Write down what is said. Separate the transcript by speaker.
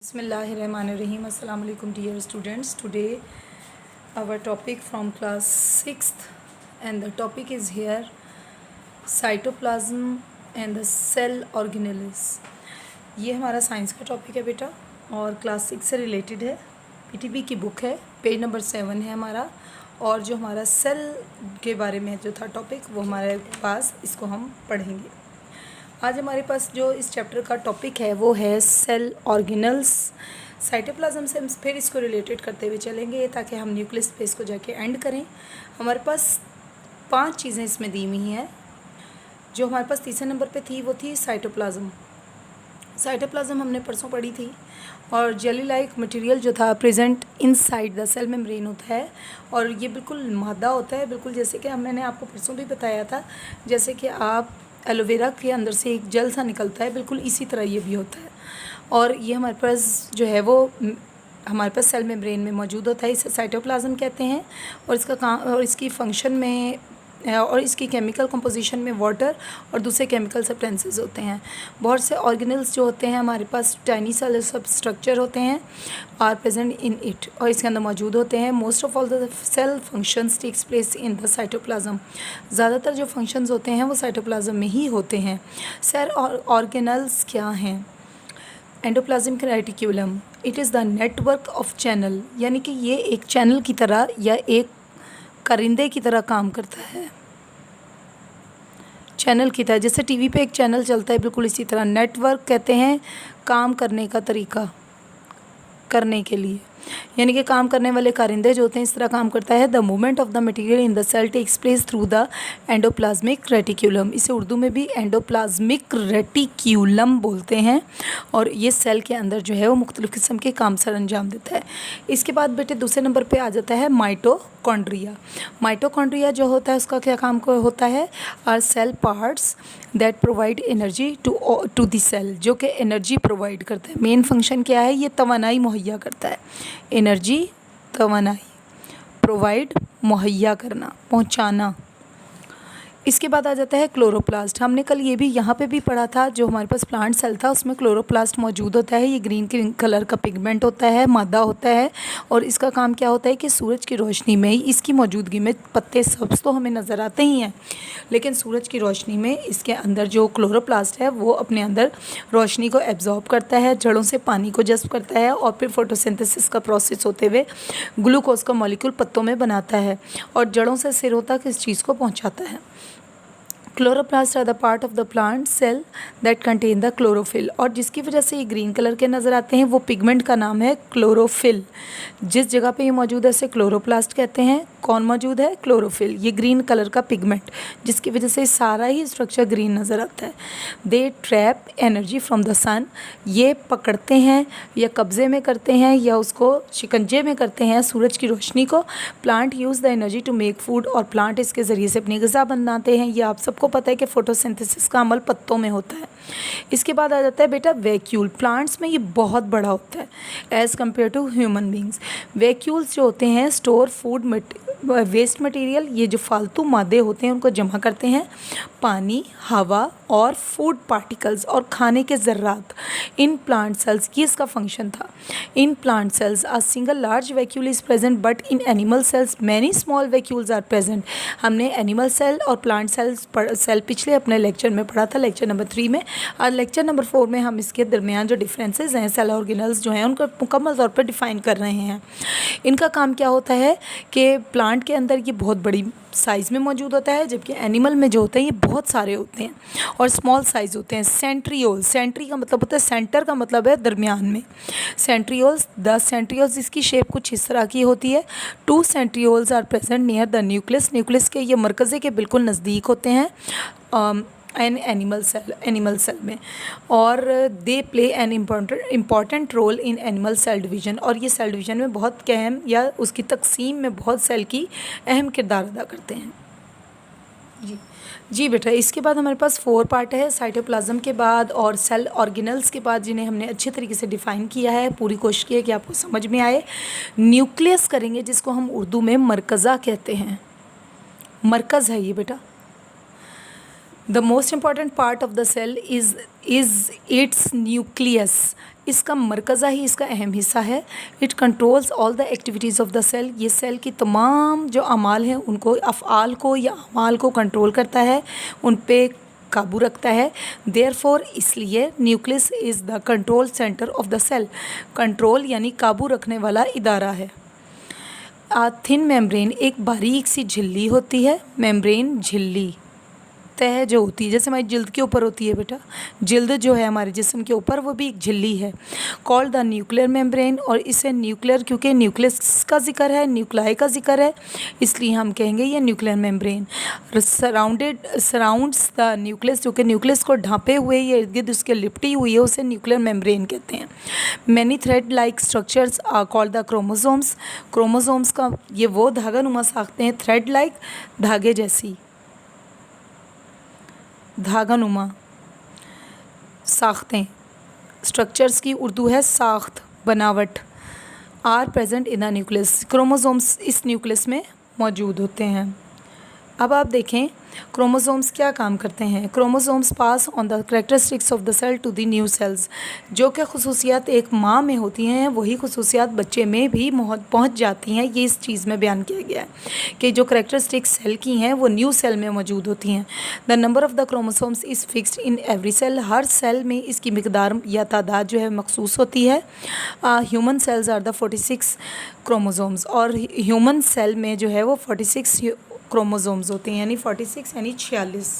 Speaker 1: Bismillahirrahmanirrahim. Assalamu alaikum dear students. Today our topic from class 6th and the topic is here cytoplasm and the cell organelles. ये हमारा science का topic है बेटा और class 6 से related है। PTB की बुक है, पेज नंबर 7 है हमारा। और जो हमारा सेल के बारे में जो था टॉपिक वो हमारे पास, इसको हम पढ़ेंगे। आज हमारे पास जो इस चैप्टर का टॉपिक है वो है सेल ऑर्गेनल्स। साइटोप्लाज्म से हम फिर इसको रिलेटेड करते हुए चलेंगे ताकि हम न्यूक्लियस पे इसको जाके एंड करें। हमारे पास 5 चीज़ें इसमें दी हुई हैं। जो हमारे पास तीसरे नंबर पे थी वो थी साइटोप्लाज्म। साइटोप्लाज्म हमने परसों पढ़ी थी। और जेली लाइक मटेरियल जो था present inside the cell membrane होता है और ये बिल्कुल मादा होता है, बिल्कुल जैसे कि मैंने आपको परसों भी बताया था, जैसे कि आप एलोवेरा के अंदर से एक जेल सा निकलता है, बिल्कुल इसी तरह ये भी होता है। और ये हमारे पास जो है वो हमारे पास सेल मेम्ब्रेन में मौजूद होता है, इसे साइटोप्लाज्म कहते हैं। और इसका काम और इसकी फंक्शन में और इसकी केमिकल कंपोजिशन में वाटर और दूसरे केमिकल सब्सटेंसेस होते हैं। बहुत से ऑर्गेनल्स जो होते हैं हमारे पास टाइनी सेल सब स्ट्रक्चर होते हैं आर प्रेजेंट इन इट और इसके अंदर मौजूद होते हैं। Most of all the cell functions takes place in the cytoplasm. ज़्यादातर जो फंक्शंस होते हैं वो साइटोप्लाज्म में ही होते हैं। सेल ऑर्गेनल्स क्या हैं? Endoplasmic reticulum, it is the network of channel, यानी कि ये एक चैनल की तरह या एक करिंदे की तरह काम करता है। चैनल की तरह, जैसे टीवी पे एक चैनल चलता है, बिल्कुल इसी तरह नेटवर्क कहते हैं काम करने का तरीका करने के लिए, यानी कि काम करने वाले कारिंदे जो होते हैं इस तरह काम करता है। The movement of the material in the sale tax place through the endoplasmic reticulum. इसे उर्दू में भी एंडोप्लाज्मिक रेटिक्यूलम बोलते हैं। और ये सेल के अंदर जो है वो मुख्तलिफ़ किस्म के काम सर अंजाम देता है। इसके बाद बेटे दूसरे नंबर पे आ जाता है माइटोकॉन्ड्रिया। माइटोकॉन्ड्रिया जो होता है उसका क्या काम होता है? Are cell parts that provide energy to the cell, जो कि एनर्जी प्रोवाइड करता है। मेन फंक्शन क्या है? ये तवानाई मुहैया करता है। एनर्जी, तवानाई, प्रोवाइड, मुहैया करना, पहुंचाना। इसके बाद आ जाता है क्लोरोप्लास्ट। हमने कल ये भी यहाँ पे भी पढ़ा था, जो हमारे पास प्लांट सेल था उसमें क्लोरोप्लास्ट मौजूद होता है। ये ग्रीन कलर का पिगमेंट होता है, मादा होता है। और इसका काम क्या होता है कि सूरज की रोशनी में, इसकी मौजूदगी में, पत्ते सब्ज़ तो हमें नज़र आते ही हैं, लेकिन सूरज की रोशनी में इसके अंदर जो क्लोरोप्लास्ट है वो अपने अंदर रोशनी को एब्जॉर्ब करता है, जड़ों से पानी को जज़्ब करता है और फिर फोटोसिंथेसिस का प्रोसेस होते हुए ग्लूकोज का मॉलिक्यूल पत्तों में बनाता है और जड़ों से सिरों तक इस चीज़ को पहुँचाता है। Chloroplast are the part of the plant cell that contain the chlorophyll. और जिसकी वजह से ये ग्रीन कलर के नज़र आते हैं वो पिगमेंट का नाम है क्लोरोफिल। जिस जगह पे ये मौजूद है उसे क्लोरोप्लास्ट कहते हैं। कौन मौजूद है? क्लोरोफिल, ये ग्रीन कलर का पिगमेंट, जिसकी वजह से सारा ही स्ट्रक्चर ग्रीन नज़र आता है। दे ट्रैप एनर्जी फ्रॉम द सन, ये पकड़ते हैं या कब्ज़े में करते हैं या उसको शिकंजे में करते हैं सूरज की रोशनी को। Plant use the energy to make food, और प्लांट इसके ज़रिए से अपनी ग़िज़ा बनाते हैं। ये आप सबको पता है कि फोटोसिंथेसिस का अमल पत्तों में होता है। इसके बाद आ जाता है बेटा वैक्यूल। प्लांट्स में ये बहुत बड़ा होता है as compare to human beings. Vacuoles जो होते हैं स्टोर फूड वेस्ट मटेरियल, ये जो फालतू मादे होते हैं उनको जमा करते हैं, पानी, हवा और फूड पार्टिकल्स और खाने के ज़र्रात इन प्लांट सेल्स। ये इसका फंक्शन था। In plant cells a single large vacuole is present, but in animal cells many small vacuoles are present. हमने एनिमल सेल और प्लांट सेल पिछले अपने लेक्चर में पढ़ा था, लेक्चर नंबर 3 में। और लेक्चर नंबर 4 में हम इसके दरमियान जो डिफरेंसेस हैं सेल ऑर्गेनल्स जो हैं उनको मुकम्मल तौर पर डिफ़ाइन कर रहे हैं। इनका काम क्या होता है कि प्लांट के अंदर ये बहुत बड़ी साइज़ में मौजूद होता है, जबकि एनिमल में जो होते हैं ये बहुत सारे होते हैं और स्मॉल साइज़ होते हैं। सेंट्रियोल, सेंट्री का मतलब होता है सेंटर, का मतलब है दरमियान में। सेंट्रियोल्स, 10 सेंट्रियोल्स, इसकी शेप कुछ इस तरह की होती है। 2 centrioles are present near the nucleus, nucleus के ये मरकज़े के बिल्कुल नज़दीक होते हैं एनिमल सेल में। और they play an important role in animal cell division, और ये सेल डिवीज़न में बहुत अहम या उसकी तकसीम में बहुत सेल की अहम किरदार अदा करते हैं। जी बेटा, इसके बाद हमारे पास 4 पार्ट है साइटोप्लाज्म के बाद और सेल ऑर्गेनल्स के बाद, जिन्हें हमने अच्छे तरीके से डिफ़ाइन किया है। पूरी कोशिश की है कि आपको समझ में आए। न्यूक्लियस करेंगे, जिसको हम उर्दू में मरकज़ा कहते हैं। मरकज़ है ये बेटा। The most important part of the cell is its nucleus. इसका मरकज़ा ही इसका अहम हिस्सा है। It controls all the activities of the cell. ये सेल की तमाम जो अमाल हैं उनको, अफ़आल को या अमाल को कंट्रोल करता है, उन पे काबू रखता है। देयरफॉर इसलिए nucleus is the control centre of the cell. Control यानी काबू रखने वाला इदारा है। थिन मेम्ब्रेन एक बारीक सी झिल्ली होती है। मेम्ब्रेन झिल्ली, तह जो होती है, जैसे हमारी जिल्द के ऊपर होती है बेटा, जिल्द जो है हमारे जिस्म के ऊपर, वो भी एक झिल्ली है। Called the nuclear membrane. और इसे न्यूक्लियर, क्योंकि न्यूक्लियस का जिक्र है, न्यूक्लाई का जिक्र है, इसलिए हम कहेंगे ये nuclear membrane. Surrounds the nucleus, जो कि न्यूक्लियस को ढांपे हुए या इर्द गिर्द उसके लिपटी हुई है, उसे न्यूक्लियर मेम्ब्रेन कहते हैं। Many thread like structures are called the chromosomes. Chromosomes का ये वो धागा नुमा साख्तें हैं, थ्रेड लाइक धागे जैसी, धागा नुमा साख्तें, स्ट्रक्चर्स की उर्दू है साख्त, बनावट। Are present in the nucleus. Chromosomes इस न्यूक्लियस में मौजूद होते हैं। अब आप देखें क्रोमोसोम्स क्या काम करते हैं। Chromosomes pass on the characteristics of the cell to the new cells. जो कि खसूसियात एक माँ में होती हैं वही खसूसियात बच्चे में भी पहुँच जाती हैं। ये इस चीज़ में बयान किया गया है कि जो कैरेक्टरिस्टिक्स सेल की हैं वो न्यू सेल में मौजूद होती हैं। The number of the chromosomes is fixed in every cell. हर सेल में इसकी मिकदार या तादाद जो है मखसूस होती है। Human cells are the 46 chromosomes. और ह्यूमन सेल में जो है वो 46 क्रोमोसोम्स होते हैं, यानी 46 यानी 46।